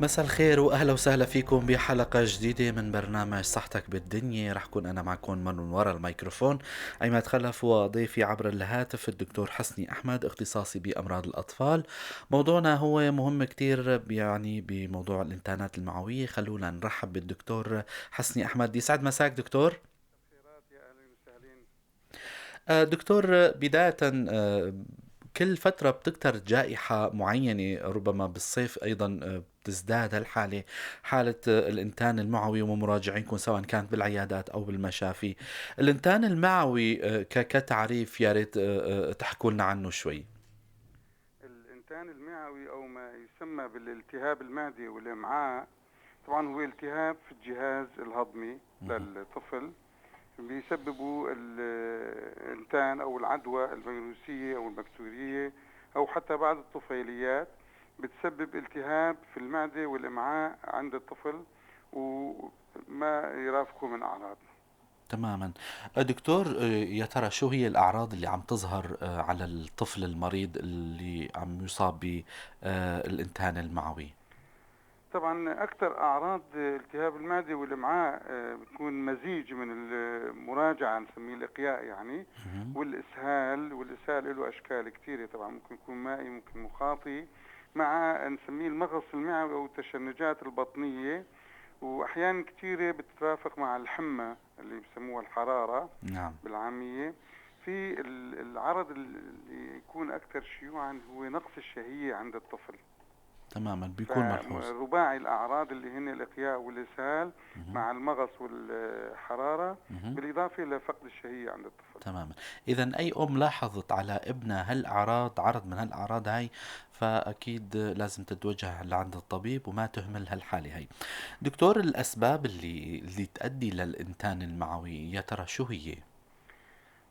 مساء الخير واهلا وسهلا فيكم بحلقه جديده من برنامج صحتك بالدنيا. رح كون انا معكم من وراء الميكروفون عماد خلف، وضيفي عبر الهاتف الدكتور حسني احمد، اختصاصي بامراض الاطفال. موضوعنا هو مهم كتير يعني بموضوع الانتانات المعويه. خلونا نرحب بالدكتور حسني احمد. يسعد مساك دكتور. خيرات يا أهلا وسهلين. دكتور، بداية كل فترة بتكتر جائحة معينة، ربما بالصيف أيضا بتزداد هالحالة، حالة الإنتان المعوي ومراجعينكم سواء كانت بالعيادات أو بالمشافي. الإنتان المعوي كتعريف يا ريت تحكوا لنا عنه شوي. الإنتان المعوي أو ما يسمى بالالتهاب المعدي والإمعاء، طبعا هو التهاب في الجهاز الهضمي مهم. للطفل، بيسببه الإنتان أو العدوى الفيروسية أو البكتيرية أو حتى بعض الطفيليات، بتسبب التهاب في المعدة والإمعاء عند الطفل وما يرافقه من أعراض. تماما. دكتور، يا ترى شو هي الأعراض اللي عم تظهر على الطفل المريض اللي عم يصاب بالإنتان المعوي؟ طبعا أكثر أعراض التهاب المعدة والإمعاء بتكون مزيج من المراجعة، نسميه الإقياء يعني، مهم. والإسهال له أشكال كثيرة. طبعا ممكن يكون مائي، ممكن مخاطي، مع نسميه المغص المعوي أو التشنجات البطنية، وأحيانا كثيرة بتترافق مع الحمى اللي بسموها الحرارة نعم. بالعامية. في العرض اللي يكون أكثر شيوعا هو نقص الشهية عند الطفل. تماما بيكون ملحوظ. فرباعي الأعراض اللي هن الإقياء والإسهال مهم. مع المغص والحرارة، مهم. بالإضافة إلى فقد الشهية عند الطفل. تماما. إذا أي أم لاحظت على ابنها هالأعراض، عرض من هالأعراض هاي، فأكيد لازم تتوجه لعند الطبيب وما تهمل هالحالة هاي. دكتور، الأسباب اللي تؤدي للإنتان المعوي يا ترى شو هي؟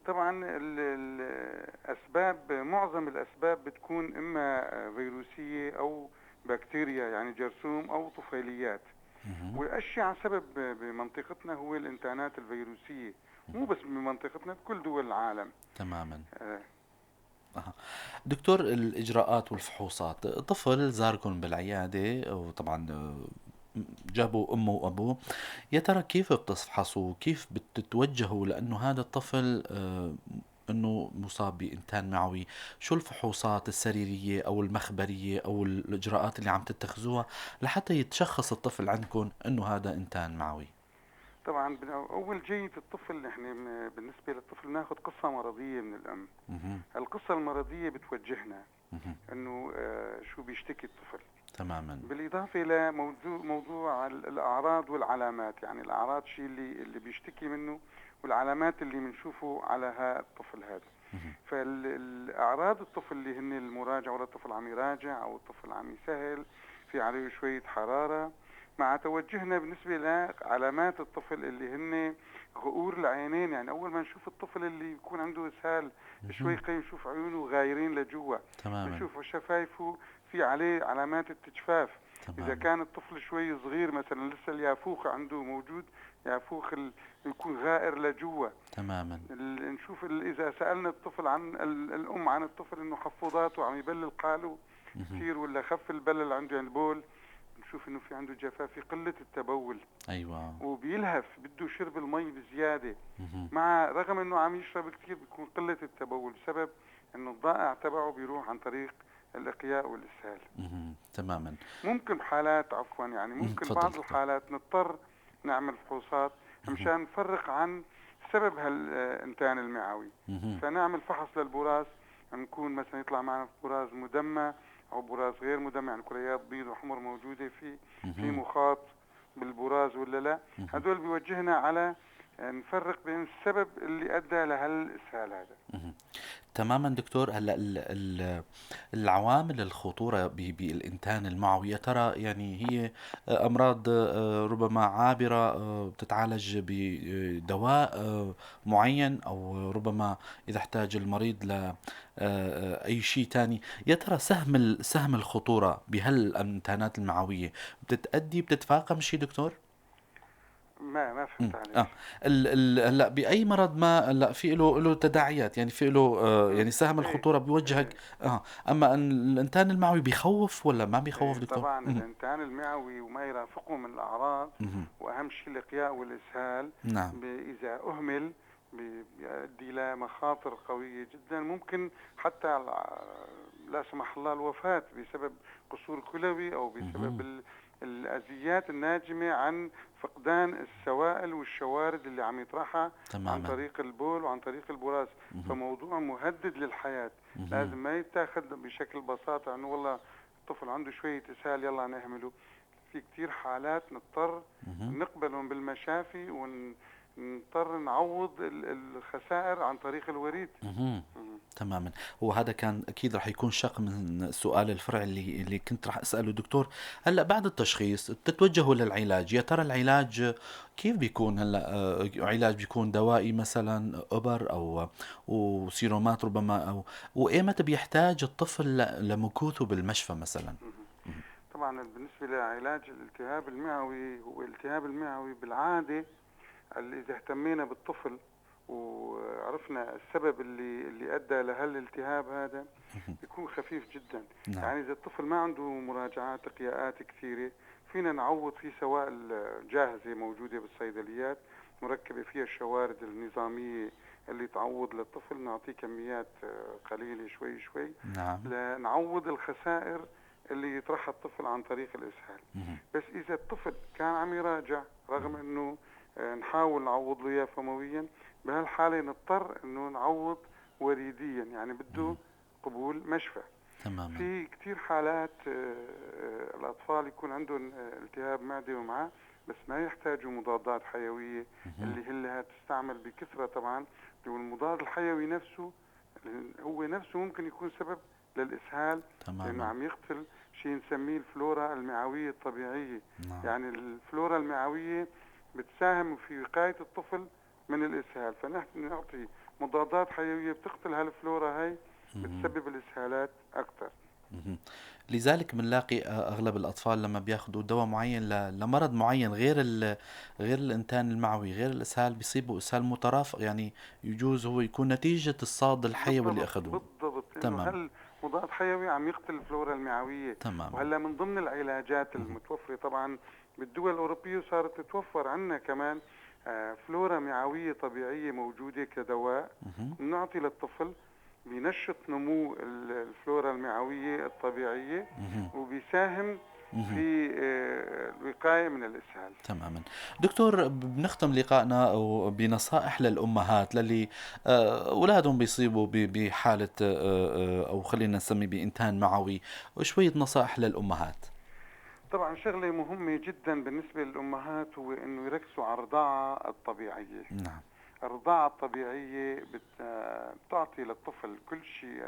طبعا الأسباب، معظم الأسباب بتكون إما فيروسية أو بكتيريا يعني جرثوم أو طفيليات. مهم. والأشيع سبب بمنطقتنا هو الإنتانات الفيروسية، مو بس بمنطقتنا، بكل دول العالم. تماما. آه، أها. دكتور، الإجراءات والفحوصات، طفل زاركم بالعيادة وطبعا جابوا أمه وأبوه، يا ترى كيف بتفحصوا، كيف بتتوجهوا لأنه هذا الطفل أنه مصاب بإنتان معوي؟ شو الفحوصات السريرية أو المخبرية أو الإجراءات اللي عم تتخذوها لحتى يتشخص الطفل عندكم أنه هذا إنتان معوي؟ طبعا أول جية الطفل نحن بالنسبة للطفل ناخذ قصة مرضية من الأم. مهم. القصة المرضية بتوجهنا مهم. انه شو بيشتكي الطفل، تماما. بالاضافة الى موضوع الاعراض والعلامات. يعني الاعراض شيء اللي بيشتكي منه، والعلامات اللي بنشوفه على الطفل هذا. مهم. فالاعراض الطفل اللي هن المراجعة، ولا الطفل عم يراجع او الطفل عم يسهل، في عليه شوية حرارة، مع توجهنا بالنسبة لعلامات الطفل اللي هن غؤور العينين. يعني أول ما نشوف الطفل اللي يكون عنده إسهال شوي مهم. قيم، نشوف عيونه غايرين لجوا، تماما. بنشوف شفايفه في عليه علامات التجفاف. إذا تماما. كان الطفل شوي صغير مثلا، لسه اليافوخ عنده موجود، يافوخ يكون غائر لجوا. تماما. نشوف إذا سألنا الطفل عن الأم عن الطفل إنه حفوضاته عم يبلل قاله مهم. كثير، ولا خف البلل عنده يعني البول، نشوف إنه في عنده جفاف، في قلة التبول، أيوة. وبيلهف بده شرب المي بزيادة، مهم. مع رغم إنه عم يشرب كثير بيكون قلة التبول بسبب إنه الضائع تبعه بيروح عن طريق الإقياء والإسهال. مهم. تماما. ممكن حالات، عفوا يعني، ممكن تفضل بعض دكتور. الحالات نضطر نعمل فحوصات مهم. مشان نفرق عن سبب هالإنتان المعوي. مهم. فنعمل فحص للبراز، نكون مثلا يطلع معنا براز مدمى أو براز غير مدمى، يعني كريات بيض وحمر موجودة في مهم. مخاط بالبراز ولا لا. مهم. هدول بيوجهنا على نفرق بين السبب اللي أدى لهالإسهال هذا. مهم. تماما دكتور. هلا العوامل الخطورة بالإنتان المعوي يا ترى يعني هي أمراض ربما عابرة بتتعالج بدواء معين، أو ربما إذا احتاج المريض ل أي شيء تاني. يا ترى سهم الخطورة بهالإنتانات المعوية بتتأدي بتتفاقم شيء دكتور؟ ما إمم، فهمت عليك. آه، هلأ بأي مرض ما هلأ في له تداعيات، يعني في له إمم، يعني سهم إيه، الخطورة بيوجّهك إيه. أمّا الإنتان المعوي بيخوّف والّا ما بيخوّف إيه دكتور؟ طبعا الإنتان المعوي وما يرافقه من الأعراض، اهم، وأهم شيء الإقياء والإسهال، نعم، إذا أهمل بيؤدي إلى مخاطر قوية جدا، ممكن حتى لا سمح الله الوفاة بسبب قصور كلوي، أو بسبب اهم، الأذيات الناجمة عن فقدان السوائل والشوارد اللي عم يطرحها عن تمامًا، طريق البول وعن طريق البراز. اهم، فموضوع مهدد للحياة، اهم، لازم ما يتاخذ بشكل بساطة انه والله الطفل عنده شوية اسهال يلا نهمله. في كتير حالات نضطر اهم. نقبلهم بالمشافي ونضطر نعوض الخسائر عن طريق الوريد. اهم، مم. تمامًا. هو هذا كان أكيد رح يكون شق من السؤال الفرعي اللي كنت رح أسأله دكتور. هلأ بعد التشخيص بتتوجهوا للعلاج، يا ترى العلاج كيف بيكون هلأ علاج بيكون دوائي مثلًا إبر أو وسيرومات ربما أو وإيمتى بيحتاج الطفل لمكوثه بالمشفى مثلًا؟ مم. اهم، طبعا بالنسبة لعلاج الالتهاب المعوي، هو الالتهاب المعوي بالعادة اللي إذا اهتمينا بالطفل وعرفنا السبب اللي أدى لهالالتهاب هذا، اهم، بيكون خفيف جدا. نعم، يعني إذا الطفل ما عنده مراجعات إقياءات كثيرة، فينا نعوض في سوائل جاهزة موجودة بالصيدليات مركبة فيها الشوارد النظامية اللي تعوض للطفل، نعطيه كميات قليلة شوي شوي نعم، لنعوض الخسائر اللي يطرحها الطفل عن طريق الإسهال. اهم، بس إذا الطفل كان عم يراجع رغم إنه نحاول نعوض له إياه فمويا، بهالحالة نضطر إنه نعوض وريديا، يعني بده اهم، قبول مشفى. تمامًا، في كتير حالات الأطفال يكون عندهم التهاب معدة ومعاه، بس ما يحتاجوا مضادات حيوية اهم، اللي هلها تستعمل بكثرة طبعا. والمضاد الحيوي نفسه هو نفسه ممكن يكون سبب للإسهال، لأنه تمامًا، عم يقتل شيء نسميه الفلورا المعوية الطبيعية. نعم، يعني الفلورا المعوية بتساهم في وقاية الطفل من الإسهال، فنحن نعطي مضادات حيوية بتقتل هالفلورا هاي، اهم. بتسبب الإسهالات أكثر. اهم. لذلك بنلاقي أغلب الأطفال لمّا بياخدوا دوا معيّن لمرض معيّن غير الإنتان المعوي، غير الإسهال، بيصيبوا إسهال مترافق، يعني يجوز هو يكون نتيجة الصاد الحيوي اللي بالضبط أخدوه. بالضبط، لأنه تمام، هالمضاد حيوي عم يقتل الفلورا المعوية. تمامًا. وهلا من ضمن العلاجات اهم، المتوفرة طبعا بالدول الأوروبية، وصارت تتوفر عندنا كمان فلورا معوية طبيعية موجودة كدواء اهم، بنعطي للطفل، بينشط نمو الفلورا المعوية الطبيعية، اهم، وبيساهم اهم، في الوقاية من الإسهال. تمامًا. دكتور بنختم لقائنا بنصائح للأمهات للي أولادهم بيصيبوا بحالة أو خلّينا نسميه بإنتان معوي، وشوية نصائح للأمهات. طبعا شغلة مهمة جدا بالنسبة للأمهات هو إنه يركزوا على الرضاعة الطبيعية. نعم، الرضاعة الطبيعية بتعطي للطفل كل شيء،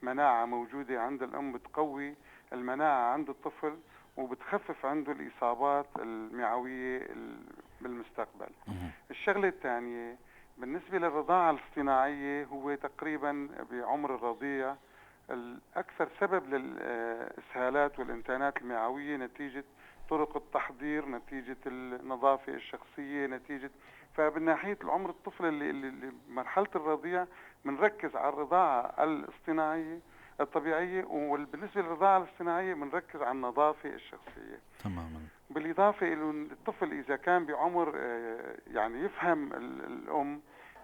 مناعة موجودة عند الأم بتقوي المناعة عند الطفل، وبتخفف عنده الإصابات المعوية بالمستقبل. اهم، الشغلة الثانية بالنسبة للرضاعة الاصطناعية، هو تقريبا بعمر الرضيع الأكثر سبب للإسهالات والإنتانات المعوية نتيجة طرق التحضير، نتيجة النظافة الشخصية، نتيجة. فبالناحية العمر الطفل اللي مرحلة الرضيع بنركز على الرضاعة الاصطناعية الطبيعية، وبالنسبة للرضاعة الاصطناعية بنركز على النظافة الشخصية. تمامًا، بالإضافة إلى الطفل إذا كان بعمر يعني يفهم الأم،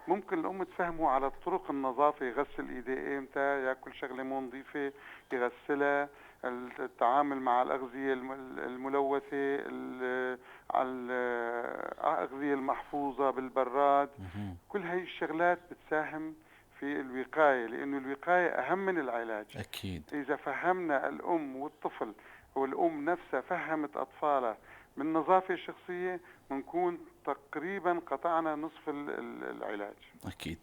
ممكن الأم تفهمه على طرق النظافة، يغسل إيديه إمتى، يأكل شغلة مو نظيفة يغسلها، التعامل مع الأغذية الملوثة، الأغذية المحفوظة بالبراد. اهم، كل هاي الشغلات بتساهم في الوقاية، لأنه الوقاية أهم من العلاج. أكيد. إذا فهمنا الأم والطفل، والأم نفسها فهمت أطفالها بالنظافة الشخصية، بنكون تقريبا قطعنا نصف العلاج. أكيد.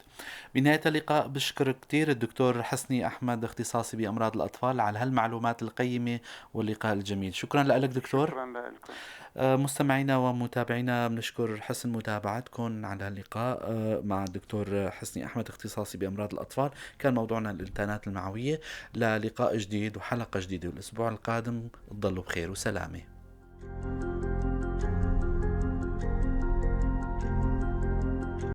بنهاية اللقاء بشكر كتير الدكتور حسني أحمد اختصاصي بأمراض الأطفال على هالمعلومات القيمة واللقاء الجميل. شكرا لك دكتور. شكرا لكم. مستمعينا ومتابعينا بنشكر حسن متابعتكم على اللقاء مع الدكتور حسني أحمد اختصاصي بأمراض الأطفال. كان موضوعنا الإنتانات المعوية. للقاء جديد وحلقة جديدة الأسبوع القادم. تضلوا بخير وسلامة.